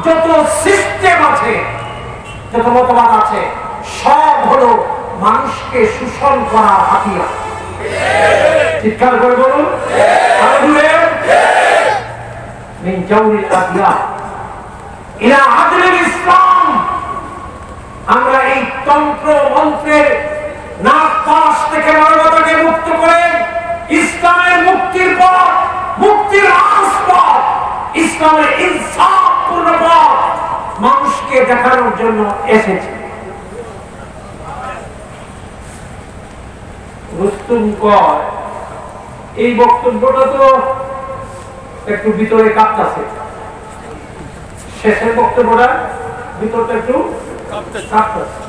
যত সিস্টেম আছে, যত মতবাদ আছে, সব হলো মানুষকে শোষণ করার হাতিয়ার। চিৎকার করে বলুন মিন জাওরিল আদিয়ান ইলা আদলিল ইসলাম। আমরা এই তন্ত্র মন্ত্রের নাগপাশ থেকে মানবতাকে মুক্ত করে ইসলামের মুক্তির পথ, মুক্তির রাজপথ, ইসলামের ইনসাফপূর্ণ পথ মানুষকে দেখানোর জন্য এসেছে। রুস্তুম কয় এই বক্তব্যটা তো একটু ভিতরে কাঁপতেছে, শেষের বক্তব্যটা ভিতরটা একটু কাঁপতেছে।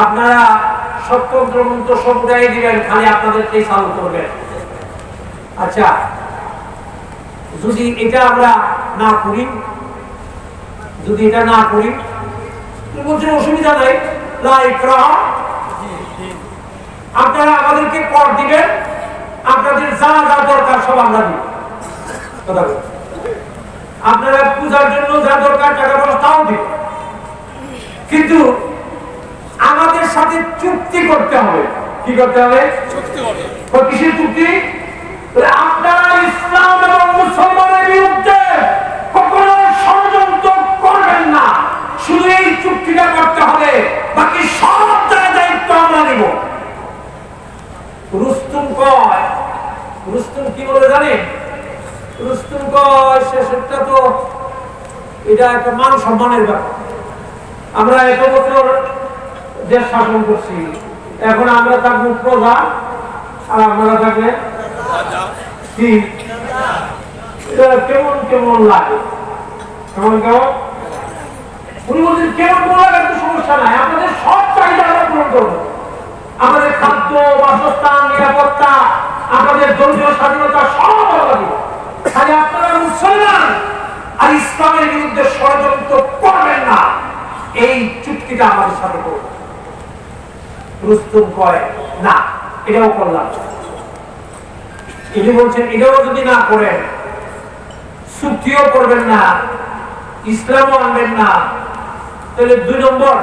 আপনারা স্বতন্ত্র মন্ত্র সম্প্রদায় দিবেন, খালি আপনাদেরকেই চালু করবেন। আচ্ছা, যদি এটা আমরা না করি, যদি এটা না করি, বলছেন অসুবিধা নাই, আপনারা আমাদেরকে কর দিবেন, আপনাদের যা যা দরকার সব আমরা দিব। আপনারা পূজার জন্য যা দরকার টাকা পয়সা তাও দিব, কিন্তু আমাদের সাথে চুক্তি করতে হবে। কি করতে হবে? কিসের চুক্তি? আপনারা ইসলাম এবং মুসলমানের বিরুদ্ধে কখনো ষড়যন্ত্র করবেন না, শুধু এই চুক্তিটা করতে হবে, বাকি সব দায়িত্ব আমরা নিব। রুস্তুম কয়, রুস্তুম কি বলে জানেন? রুস্তুম কয় শেষটা তো এটা একটা মান সম্মানের ব্যাপার। আমরা এত বছর দেশ শাসন করছি, এখন আমরা থাকবো প্রজা আর আপনারা থাকবেন কি? কেমন কেমন লাগে, কেমন কেমন? উনি বলছেন কেমন কেমন লাগে তো সমস্যা নাই, আপনাদের সব চাহিদা আমরা পূরণ করবো। আমাদের খাদ্য, বাসস্থান, নিরাপত্তা, আমাদের ধর্মীয় স্বাধীনতা সব আমরা দিব, খালি আপনারা মুসলমান আর ইসলামের বিরুদ্ধে ষড়যন্ত্র করবেন না, এই চুক্তিটা আমাদের সাথে করবেন। রুস্তুম কয় না, এটাও করলাম। ইনি বলছেন এটাও যদি না করেন, চুক্তিও করবেন না, ইসলামও আনবেন না, তাহলে 2 নম্বর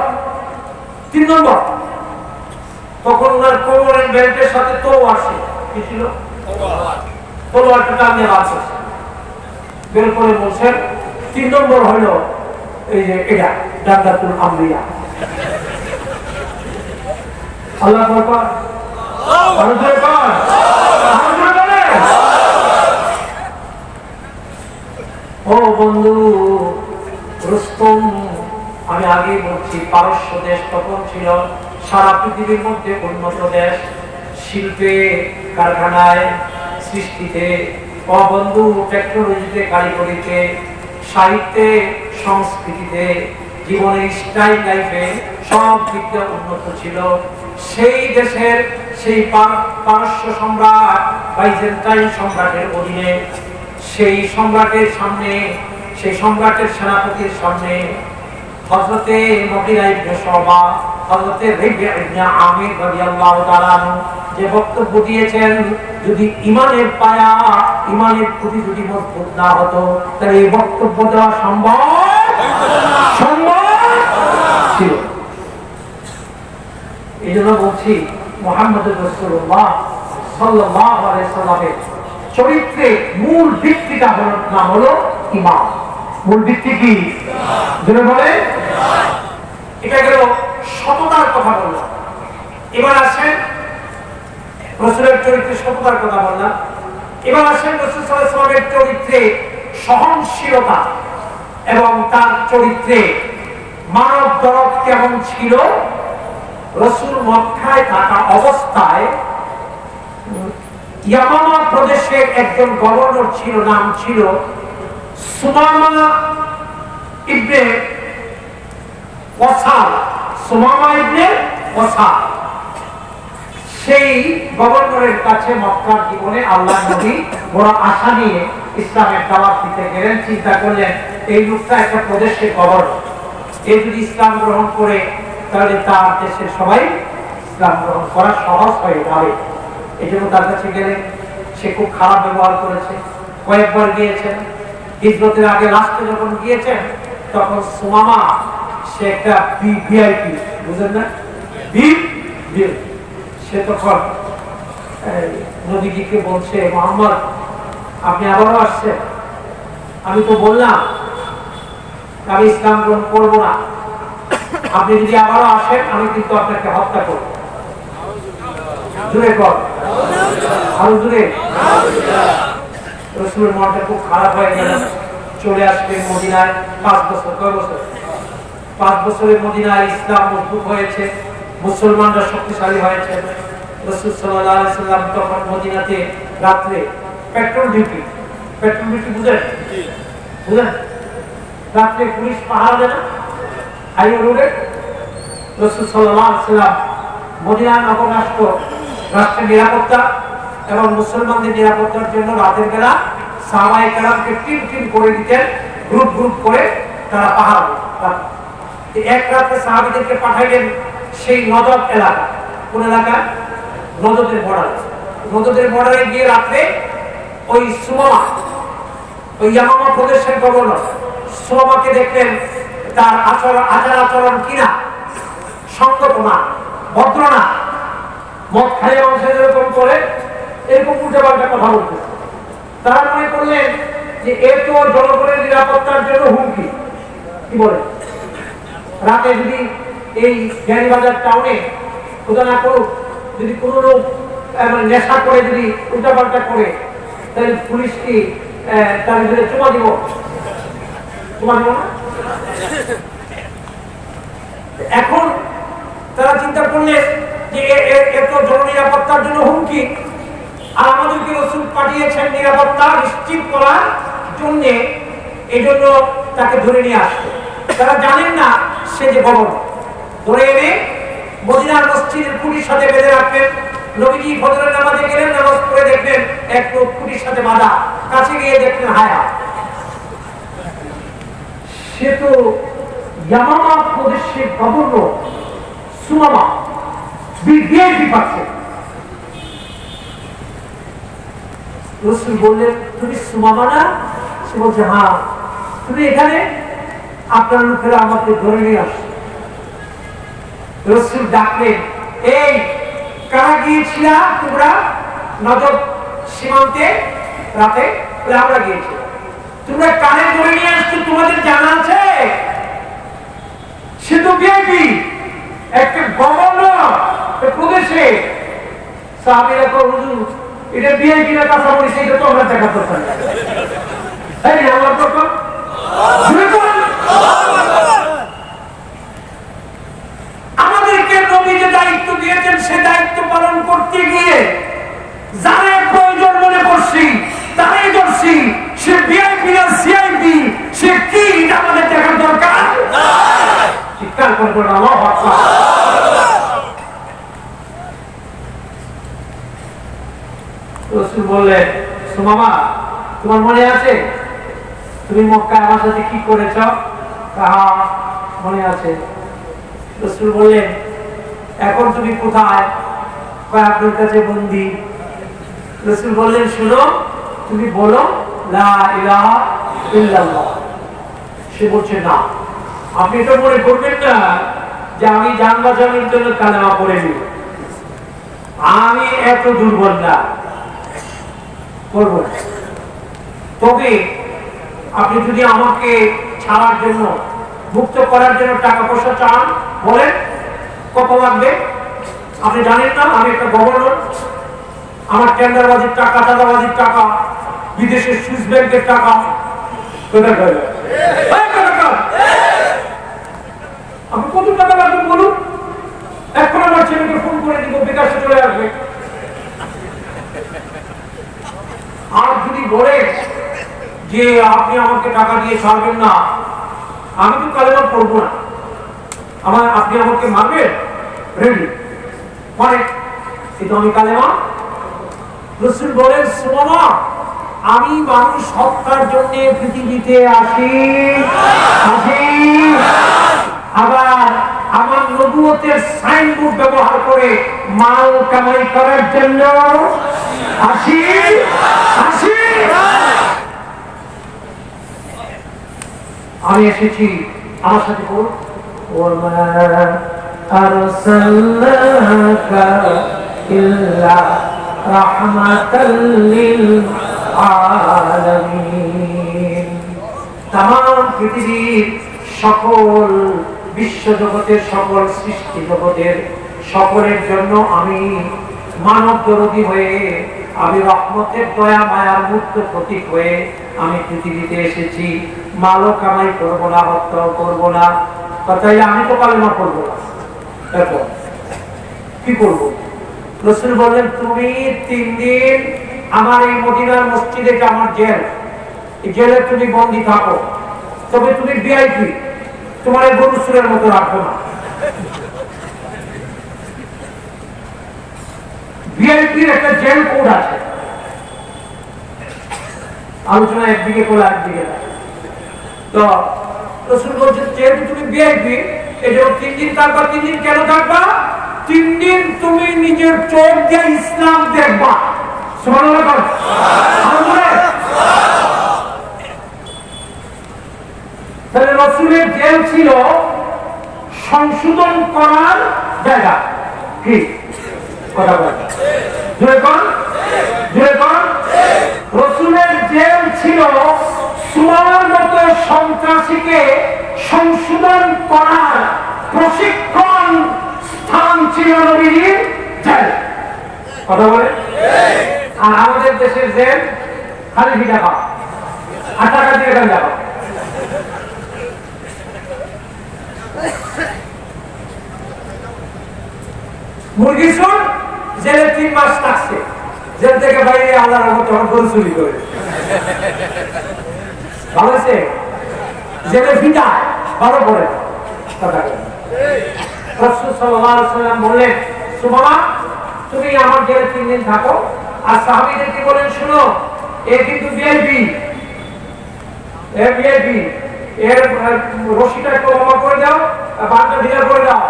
3 নম্বর। তখন ওনার কোমরের বেল্টের সাথে তলোয়ার ছিল। কি ছিল? তলোয়ারটা টানিয়ে আছে, বের করে বলছেন 3 নম্বর হলো এই যে এটা দান্দাতুল আমরিয়া। আল্লাহ আকবার। ও বন্ধু রুস্তম, আমি আগে বলছি পারস্য দেশ তখন ছিল সারা পৃথিবীর মধ্যে উন্নত দেশ, শিল্পে, কারখানায়, সৃষ্টিতে, ও বন্ধু টেকনোলজিতে, কারিগরিতে, সাহিত্যে, সংস্কৃতিতে, জীবনের স্টাইল লাইফে সব দিক দিয়ে উন্নত ছিল। সেই দেশের সেই পারস্য সম্রাট বাইজেন্টাইন সম্রাটের অধীনে সেই সম্রাটের সামনে, সেই সম্রাটের সেনাপতির সামনে হযরতে মুগীরা ইবনে শুবা, হযরতে রাবিয়া ইবনে আমির রাদিয়াল্লাহু তাআলা যে বক্তব্য দিয়েছেন, যদি ঈমানের পায়া, ঈমানের খুঁটি যদি মজবুত না হতো তাহলে এই বক্তব্য দেওয়া সম্ভব ছিল। এই জন্য বলছি মুহাম্মদুর রাসূলুল্লাহ সাল্লাল্লাহু আলাইহি সাল্লামের চরিত্রে মূল ভিত্তিটা হলো ঈমান। মূল ভিত্তি কি? জোরে বলে। এটা গেল সততার কথা বললাম। এবার আসেন রাসূলের চরিত্রে সততার কথা বললাম, এবার আসেন রাসূল সাল্লাল্লাহু আলাইহি ওয়াসাল্লামের চরিত্রে সহনশীলতা এবং তার চরিত্রে মানব দরদ কেমন ছিল। রাসূল মক্কায় থাকা অবস্থায় ইয়ামামা প্রদেশের একজন গভর্নর ছিল, নাম ছিল সুমামা ইবনে ওয়াসাল। সুমামা ইবনে ওয়াসাল সেই গভর্নরের কাছে মক্কার জীবনে আল্লাহর নবী বড় আশা নিয়ে ইসলামের দাওয়াত দিতে গেলেন। চিন্তা করলেন এই লোকটা একটা প্রদেশের গভর্নর, এই যদি ইসলাম গ্রহণ করে তাহলে তার দেশের সবাই ইসলাম গ্রহণ করা সহজ হয়ে যাবে। এই জন্য তার কাছে গেলেন। সে খুব খারাপ ব্যবহার করেছে, কয়েকবার গিয়েছেন, হিজরতের আগে লাস্টে যখন গিয়েছেন তখন সুমামা সে একটা ভিআইপি, বুঝলেন না, সে তখন নবীজিকে বলছে, মোহাম্মদ আপনি আবারও আসছেন, আমি তো বললাম আমি ইসলাম গ্রহণ করবো না, আপনি যদি আবারও আসেন আমি কিন্তু আপনাকে হত্যা করব। জুড়ে কর, আরো জুড়ে। রাসূলের মনটা খুব খারাপ হয়ে গেল, চলে আসলেন মদিনায়। 5 বছর, কয় বছর? 5 বছরের মদিনায় ইসলাম মজবুত হয়েছে, মুসলমানরা শক্তিশালী হয়েছে। রাসূল সাল্লাল্লাহু আলাইহি সাল্লাম তখন মদিনাতে রাতে পেট্রোল ডিউটি বুঝেন? বুঝেন? রাতে পুলিশ পাহারা দেয় না হাইওয়ে রোডে। রাসূল সাল্লাল্লাহু আলাইহি সাল্লাম মদিনার নগর রাষ্ট্রের নিরাপত্তা এবং মুসলমানদের নিরাপত্তার জন্য রাতের বেলা সাহাবায়ে কেরামকে টিম করে দিতেন, গ্রুপ করে তারা পাহারা দিতেন। এক রাতে সাহাবীদেরকে পাঠাইলেন সেই নজদ এলাকা। কোন এলাকা? নজদের বর্ডারে গিয়ে রাতে ওই সুমামা, ওই ইয়ামামা প্রদেশের গভর্নর সুমামাকে দেখলেন তার আচরণ কিনা সংগত না, ভদ্র না, মদ খাইয়ে মানুষের যেরকম করে এরকম উল্টাপাল্টা কথা বলতেছে। তারা মনে করলেন যে এ তো জনগণের নিরাপত্তার জন্য হুমকি। কি বলে, রাতে যদি এই জ্ঞানীবাজার টাউনে খোদা না করুক যদি কোন লোক নেশা করে যদি উল্টাপাল্টা করে, তাহলে পুলিশ কি তার ভিতরে চুমা দিব না? এখন তারা চিন্তা করলেন যে এত জননিরাপত্তার জন্য হুমকি, আর আমাদেরকে রাসূল পাঠিয়েছেন নিরাপত্তা নিশ্চিত করার জন্য, এই জন্য তাকে ধরে নিয়ে আসছে। তারা জানেন না সে যে গভর্নর। ধরে এনে মদিনার মসজিদের পুলিশ সাথে বেঁধে রাখলেন। নবীজি ফজরের নামাজে গেলেন, নামাজ পড়ে দেখলেন এক লোক পুলিশ সাথে বাঁধা। কাছে গিয়ে দেখলেন হায়া, সে তো ইয়ামামা প্রদেশের গভর্নর সুমামা, ভিআইপি পাচ্ছে। রাসূল বললেন, তুমি সুমামা না? সে বলছে, হ্যাঁ। তুমি এখানে? আপনার লোকেরা আমাকে ধরে নিয়ে আসছে। রাসূল ডাকলেন, এই কারা গিয়েছিলা তোমরা নজদ সীমান্তে রাতে? আমরা গিয়েছিলাম। তোমরা কানে ধরে নিয়ে আসছো, তোমাদের জানা আছে? সে তো ভিআইপি, একটা গভর্নর প্রদেশে। সাহাবীরা তো হুজুর এটা ভিআইপি না কাঁচামরিচ, এটা তো আমরা দেখাতে পারি। এই আল্লাহু আকবার, আমাদেরকে নবী যে দায়িত্ব দিয়েছেন সে দায়িত্ব পালন করতে গিয়ে যারা প্রয়োজন মনে করছি তারাই করছি। সে ভিআইপি না সিআইপি, সে কি এটা আমাদের দেখার দরকার চিৎকার করবো না। আল্লাহু আকবার। রাসূল বললেন, সুমামা তোমার মনে আছে তুমি মক্কায় আমার সাথে কি করেছ? মনে আছে। রাসূল বললেন, এখন তুমি কোথায়? আপনার কাছে বন্দী। রাসূল বললেন, শুনো তুমি বলো লা ইলাহা ইল্লাল্লাহ। সে বলছে, না আপনি এটা মনে করবেন না যে আমি জান বাঁচানোর জন্য কালেমা পড়ে নিব, আমি এত দুর্বল না, করবো। তবে আপনি যদি আমাকে ছাড়ার জন্য, মুক্ত করার জন্য টাকা পয়সা চান, বলেন কত লাগবে? আপনি জানেন না আমি একটা গভর্নর, আমার টেন্ডারবাজির টাকা, চাঁদাবাজির টাকা, বিদেশের সুইস ব্যাংকের টাকা, আপনি কত টাকা লাগবে বলুন, এখন আমার ছেলেকে ফোন করে দিব, বিকাশে চলে আসবে। আর যদি বলে যে আপনি আমাকে টাকা দিয়ে ছাড়বেন না, আমি তো কালেমা পড়বো না, আপনি আমাকে মারবেন, রেডি মানে কিন্তু আমি কালেমা। রাসূল বলেন, সুমামা আমি মানুষ হত্যার জন্য পৃথিবীতে আসি, আবার আমার নবুয়তের সাইনবোর্ড ব্যবহার করে মাল কামাই করার জন্য আসি। আমি এসেছি আমার সাথে বল ওয়া আরসালনাকা ইল্লা রাহমাতাল লিল আলামিন। তামাম পৃথিবীর সকল বিশ্ব জগতের সকল সৃষ্টি জগতের সকলের জন্য আমি মানব দরদী হয়ে, আমি রহমতের দয়া মায়ার মুক্ত প্রতীক হয়ে আমি পৃথিবীতে এসেছি। মালও কামাই করবো না, হত্যাও করবো না। তাই আমি তো কালেমা করবো না, দেখো কি করবো? রাসূল বললেন, তুমি 3 দিন আমার এই মদিনার মসজিদে, আমার জেল, এই জেলে তুমি বন্দী থাকো, তবে তুমি ভিআইপি, তোমার গরু সুরের মতো রাখো না। ভিআইপির একটা জেল কোড আছে, আলোচনা একদিকে করে একদিকে। তো রাসূল বলছেন, যেহেতু তুমি ভিআইপি, এই জন্য 3 দিন থাকবা। 3 দিন কেন থাকবা? 3 দিন তুমি নিজের চোখ দিয়ে ইসলাম দেখবা। সুবহানাল্লাহ। তাহলে রাসূলের জেল ছিল সংশোধন করার জায়গা। কি কথা বলে? রাসূলের জেল ছিল সুমার মতো সন্ত্রাসীকে সংশোধন করার প্রশিক্ষণ স্থান ছিল নবীর জেল। কথা বলে? আর আমাদের দেশের জেল খালি ভিটা খাওয়া আর টাকা দিয়ে যাওয়া। মুরগি চোর জেলে 3 মাস থাকছে, জেল থেকে বাইরে আল্লাহর রহমতে গরু চুরি করে ভালো আছে, জেলে ফিটায় ভালো করে। রাসূল সাল্লাল্লাহু আলাইহি ওয়াসাল্লাম বললেন, সুমামা তুমি আমার জেলে 3 দিন থাকো। আর সাহাবীদেরকে বলেন, শুনো, এ কিন্তু ভিআইপি, এর রশিটা একটু লম্বা করে দাও, বাঁধটা ঢিলা করে দাও।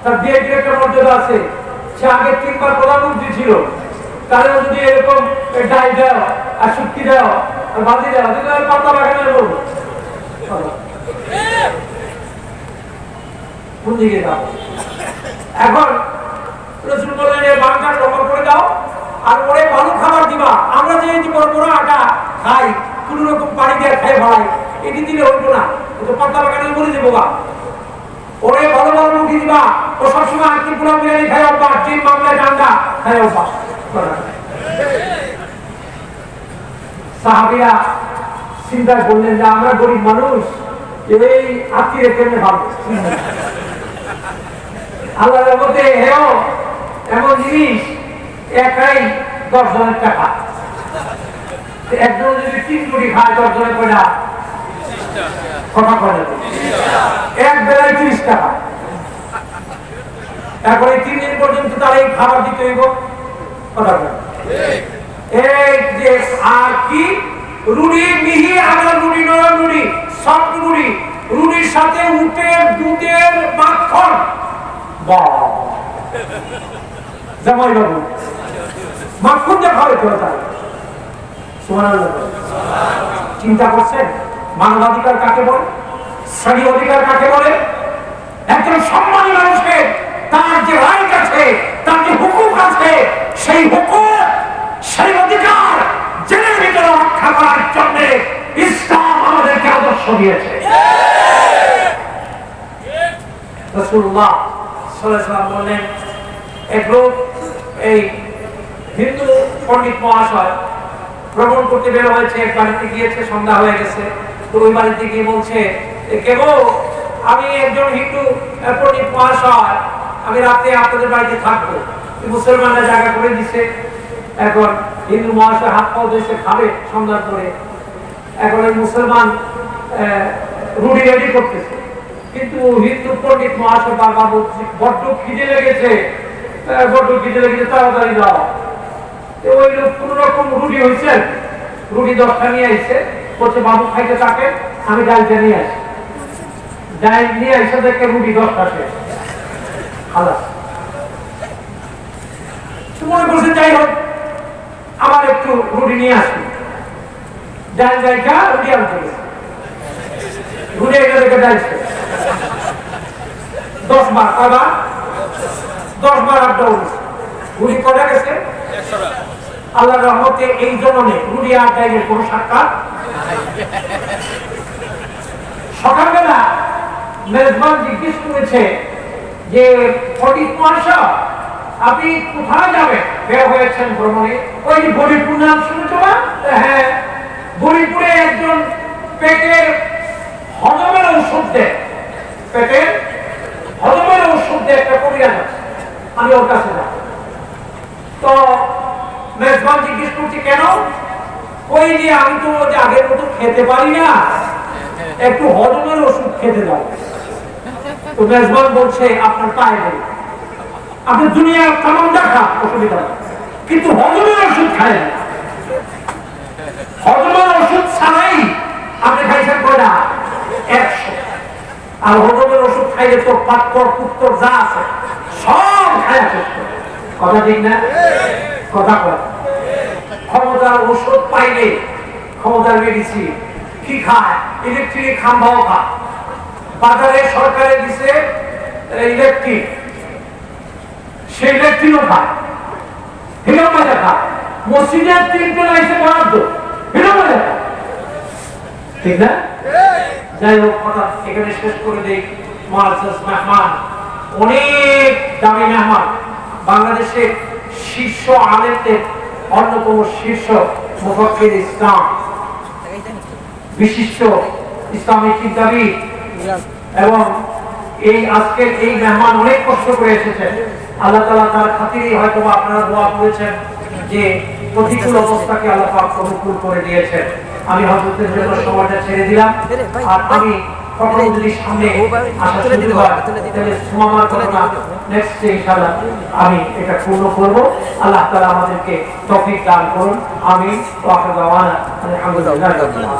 তার ভিআইপির একটা মর্যাদা আছে। সে আগে 3 বার প্রধানমন্ত্রী ছিল, তাহলে যদি এরকম ডাই দাও আর শুক্তি দাও আর বাঁধি দাও, তাহলে পাতা বাগানে বলবো কোন দিকে দাও। এখন রাসূল বললেন, এই বাঁধটা লম্বা করে দাও আর ওরে ভালো খাবার দিবা। আমরা যে এই বড় বড় আটা খাই, কোন রকম পানি দিয়ে খাই ভাই, এটি দিলে হইতো না, ও তো পাতা বাগানে বলে দেবো গা। ওরে ভালো ভালো রুটি দিবা, ও সবসময় আঁকি পুরা বিরিয়ানি খাই অভ্যাস, 3 মামলায় ডান্ডা খাই অভ্যাস। সাহাবীরা চিন্তা করলেন যে আমরা গরিব মানুষ, এই আত্মীয় কেমনে ভাবো। আল্লাহর রহমতে হেও এমন জিনিস, একাই 10 জনের টাকা। একজন যদি 3 কোটি খায়, 10 জনের কয়টা কথা কয় না, এক বেলায় 30 টাকা। তারপরে 3 দিন পর্যন্ত তার এই খাবার দিতে হইব। কথা কয় এই যে আর কি রুটি মিহি, আমরা রুটি নরম রুটি, সফট রুটি, রুটির সাথে উটের দুধের মাখন। জামাই বাবু মাখন দিয়ে খাওয়াই তো তাই। সুবহানাল্লাহ। চিন্তা করছেন মানবাধিকার কাকে বলে, শ্রেণী অধিকার কাকে বলে? একজন সম্মানী মানুষের তার যে রাইট আছে, তার যে হুকুক আছে, সেই হুকুক, সেই অধিকার জেলের ভিতরে রক্ষা করার জন্য ইসলাম আমাদেরকে আদর্শ দিয়েছে। রাসূলুল্লাহ সাল্লাল্লাহু আলাইহি ওয়াসাল্লাম বললেন, এক লোক এই হিন্দু পণ্ডিত মহাশয় ভ্রমণ করতে বের হয়েছে, এক বাড়িতে গিয়েছে, সন্ধ্যা হয়ে গেছে। তো ওই বাড়িতে গিয়ে বলছে, কেবল আমি একজন হিন্দু পণ্ডিত মহাশয়, আমি রাতে আপনাদের বাড়িতে থাকবো। মুসলমানরা জায়গা করে দিছে। এখন হিন্দু মহাশয় হাত পাও ধুইছে, খাবে সন্ধ্যার পরে। এখন ওই মুসলমান রুটি রেডি করতেছে, কিন্তু হিন্দু পণ্ডিত মহাশয় বারবার বলছে, বড্ড খিদে লেগেছে, তাড়াতাড়ি যাও। ওই লোক কোন রকম রুটি হয়েছে, রুটি 10টা নিয়ে আসছে, বলছে বাবু খাইতে থাকে, আমি ডালটা নিয়ে আসি। ডাল নিয়ে এসে দেখে রুটি 10টা শেষ। মনে করছে যাই হোক আমার একটু রুটি নিয়ে আসি, ডাল জায়গা রুটি আনতে গেছে। ঘুরে এটা রেখে যাইছে 10 বার কয়বার 10 বার আড্ডা উঠেছে ঘুরি কয়টা গেছে আল্লাহর রহমতে এই জন্যে ঘুরি আড্ডায় কোনো সাক্ষাৎ সকালবেলা মেজবান জিজ্ঞেস করেছে যে ফটিক মহাশয় আপনি কোথায় যাবেন বের হয়েছেন ভ্রমণে ওই যে গরিবপুর নাম শুনেছো না হ্যাঁ গরিবপুরে একজন পেটের হজমের ঔষধ দেয় পেটের হজমের ঔষধ দেয় একটা কবিরাজ আছে আমি ওর কাছে যাব তো মেজবান জিজ্ঞেস করছি কেন ওই যে আমি তো আগের মতো খেতে পারি না একটু হজমের ওষুধ খেতে দাও তো মেজবান বলছে আপনার পায়ে দেবে আপনি দুনিয়ার তামাম দেখা অসুবিধা কিন্তু হজমের ওষুধ খায় না হজমের ওষুধ ছাড়াই আপনি খাইছেন কয়টা 100 আর হজমের ওষুধ খাইলে তো পাত্তর পুত্তর যা আছে সব খায় শেষ করে কথা ঠিক না কথা কয় ক্ষমতার ওষুধ পাইলে ক্ষমতার মেডিসিন কি খায় ইলেকট্রিক খাম্বাও খায় বাজারে সরকারে দিছে ইলেকট্রিক সেই ইলেকট্রিকও খায় হিরো মজা খায় মসজিদের 3 লাইসে বরাদ্দ হিরো মজা খায় ঠিক না যাই হোক কথা এখানে শেষ করে দেই মুআজ্জাজ মেহমান অনেক দামি মেহমান বাংলাদেশের শীর্ষ আলেমদের অন্যতম শীর্ষ মুফাক্কির ইসলাম বিশিষ্ট ইসলামী চিন্তাবিদ এবং এই আজকের এই মেহমান অনেক কষ্ট করে এসেছেন আল্লাহ তাআলা তার খাতিরেই হয়তো আপনারা দোয়া করেছেন যে প্রতিকূল অবস্থাকে আল্লাহ পাক অনুকূল করে দিয়েছেন আমি হযরতের জন্য সময়টা ছেড়ে দিলাম আর আমি কখনো যদি সামনে আসা সুযোগ হয় তাহলে সুমামার ঘটনা নেক্সট ইনশাআল্লাহ আমি এটা পূর্ণ করব আল্লাহ তাআলা আমাদেরকে তৌফিক দান করুন আমিন ওয়া আখিরু দাওয়ানা আলহামদুলিল্লাহ।